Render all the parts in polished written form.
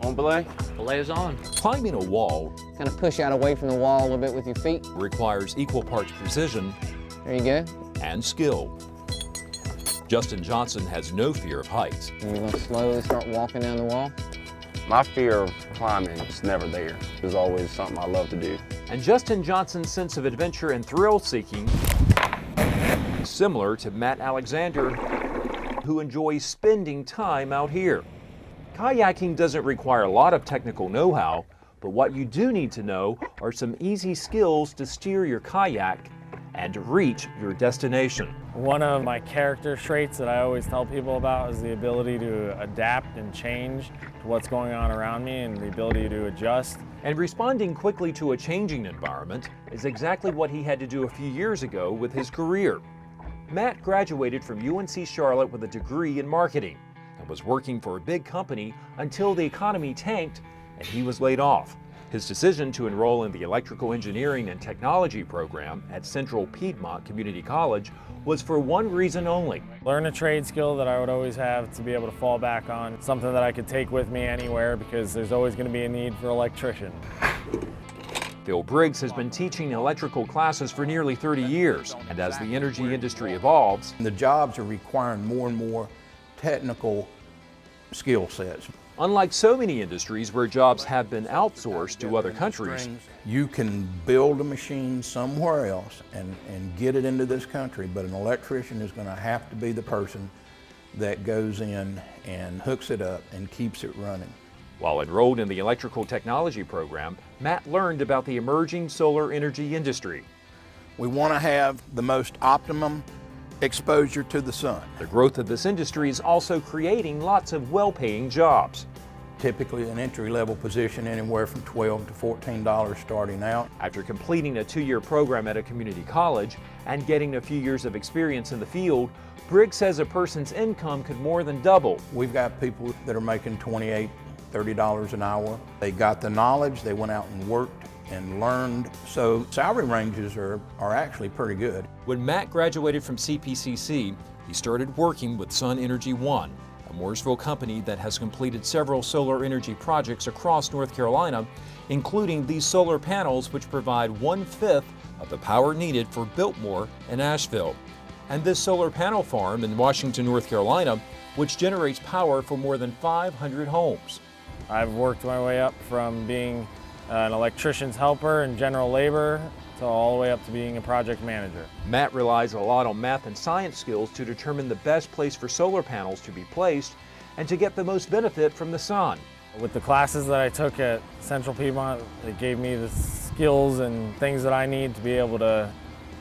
On belay? Belay is on. Climbing a wall Kind of push out away from the wall a little bit with your feet. requires equal parts precision There you go. and skill. Justin Johnson has no fear of heights. And you're going to slowly start walking down the wall. My fear of climbing is never there. It's always something I love to do. And Justin Johnson's sense of adventure and thrill-seeking is similar to Matt Alexander, who enjoys spending time out here. Kayaking doesn't require a lot of technical know-how, but what you do need to know are some easy skills to steer your kayak and reach your destination. One of my character traits that I always tell people about is the ability to adapt and change to what's going on around me and the ability to adjust. And responding quickly to a changing environment is exactly what he had to do a few years ago with his career. Matt graduated from UNC Charlotte with a degree in marketing and was working for a big company until the economy tanked and he was laid off. His decision to enroll in the Electrical Engineering and Technology program at Central Piedmont Community College was for one reason only. Learn a trade skill that I would always have to be able to fall back on, something that I could take with me anywhere because there's always going to be a need for an electrician. Phil Briggs has been teaching electrical classes for nearly 30 years, and as the energy industry evolves, The jobs are requiring more and more technical skill sets. unlike so many industries where jobs have been outsourced to other countries, You can build a machine somewhere else and get it into this country, but an electrician is going to have to be the person that goes in and hooks it up and keeps it running. while enrolled in the electrical technology program, Matt learned about the emerging solar energy industry. We want to have the most optimum exposure to the sun. The growth of this industry is also creating lots of well-paying jobs. Typically an entry-level position anywhere from $12 to $14 starting out. After completing a 2-year program at a community college and getting a few years of experience in the field, Briggs says a person's income could more than double. We've got people that are making $28, $30 an hour. They got the knowledge, they went out and worked and learned, so salary ranges are actually pretty good. When Matt graduated from CPCC, he started working with Sun Energy One, a Mooresville company that has completed several solar energy projects across North Carolina, including these solar panels which provide 1/5 of the power needed for Biltmore and Asheville. And this solar panel farm in Washington, North Carolina, which generates power for more than 500 homes. I've worked my way up from being an electrician's helper and general labor to all the way up to being a project manager. Matt relies a lot on math and science skills to determine the best place for solar panels to be placed and to get the most benefit from the sun. With the classes that I took at Central Piedmont, it gave me the skills and things that I need to be able to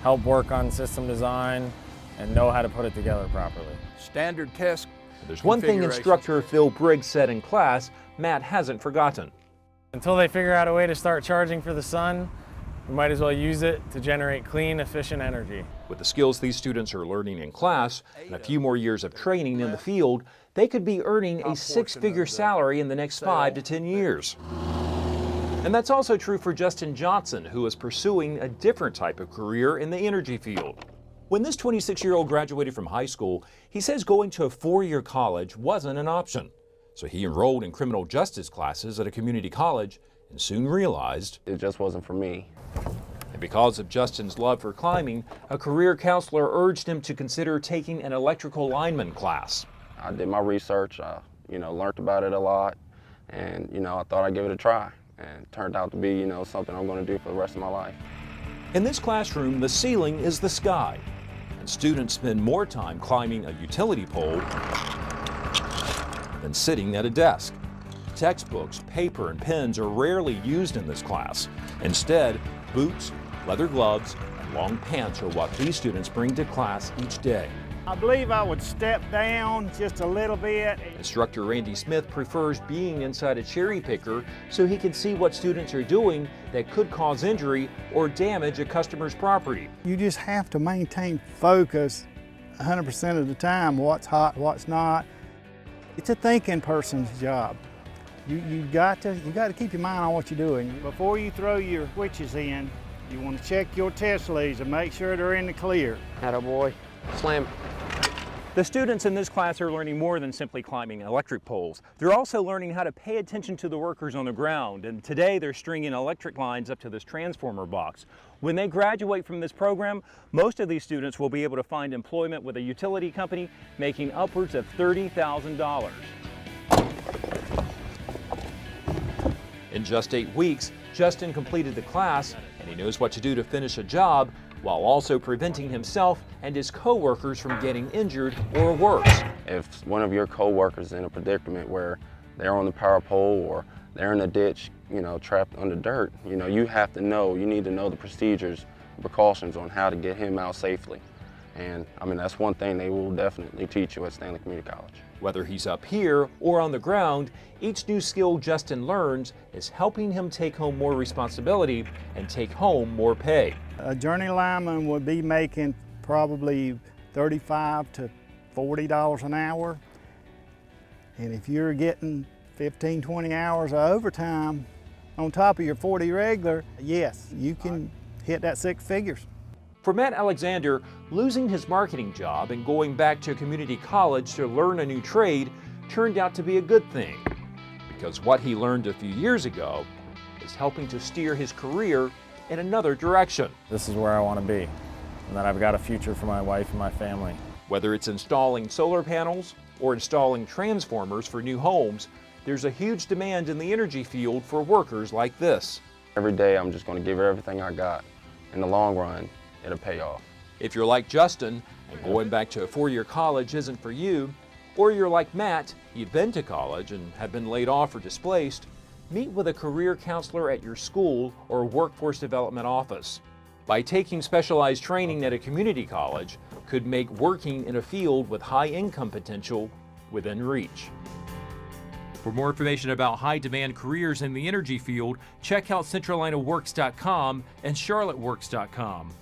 help work on system design and know how to put it together properly. Standard test. There's one thing instructor Phil Briggs said in class Matt hasn't forgotten. Until they figure out a way to start charging for the sun, we might as well use it to generate clean, efficient energy. With the skills these students are learning in class and a few more years of training in the field, they could be earning a 6-figure salary in the next 5 to 10 years. And that's also true for Justin Johnson, who is pursuing a different type of career in the energy field. When this 26-year-old graduated from high school, he says going to a 4-year college wasn't an option. So he enrolled in criminal justice classes at a community college and soon realized It just wasn't for me. And because of Justin's love for climbing, a career counselor urged him to consider taking an electrical lineman class. I did my research, learned about it a lot, and, I thought I'd give it a try. And it turned out to be, something I'm going to do for the rest of my life. In this classroom, the ceiling is the sky, and students spend more time climbing a utility pole than sitting at a desk. Textbooks, paper, and pens are rarely used in this class. Instead, boots, leather gloves, and long pants are what these students bring to class each day. I believe I would step down just a little bit. Instructor Randy Smith prefers being inside a cherry picker so he can see what students are doing that could cause injury or damage a customer's property. You just have to maintain focus 100% of the time, what's hot, what's not. It's a thinking person's job. You got to keep your mind on what you're doing. Before you throw your switches in, you want to check your test leads and make sure they're in the clear. Attaboy. Slam. The students in this class are learning more than simply climbing electric poles. They're also learning how to pay attention to the workers on the ground, and today they're stringing electric lines up to this transformer box. When they graduate from this program, most of these students will be able to find employment with a utility company, making upwards of $30,000. In just 8 weeks, Justin completed the class, and he knows what to do to finish a job while also preventing himself and his co-workers from getting injured or worse. If one of your co-workers is in a predicament where they're on the power pole or they're in a ditch, you know, trapped under dirt, you know, you need to know the procedures, precautions on how to get him out safely. And I mean, that's one thing they will definitely teach you at Stanley Community College. Whether he's up here or on the ground, each new skill Justin learns is helping him take home more responsibility and take home more pay. A journey lineman would be making probably $35 to $40 an hour. And if you're getting 15, 20 hours of overtime on top of your 40 regular, yes, you can hit that 6 figures. For Matt Alexander, losing his marketing job and going back to community college to learn a new trade turned out to be a good thing, because what he learned a few years ago is helping to steer his career in another direction. This is where I want to be, and that I've got a future for my wife and my family. Whether it's installing solar panels or installing transformers for new homes, there's a huge demand in the energy field for workers like this. Every day I'm just going to give it everything I got. In the long run, it'll pay off. If you're like Justin and going back to a 4-year college isn't for you, or you're like Matt, you've been to college and have been laid off or displaced, meet with a career counselor at your school or workforce development office. By taking specialized training at a community college could make working in a field with high income potential within reach. For more information about high-demand careers in the energy field, check out CentralinaWorks.com and CharlotteWorks.com.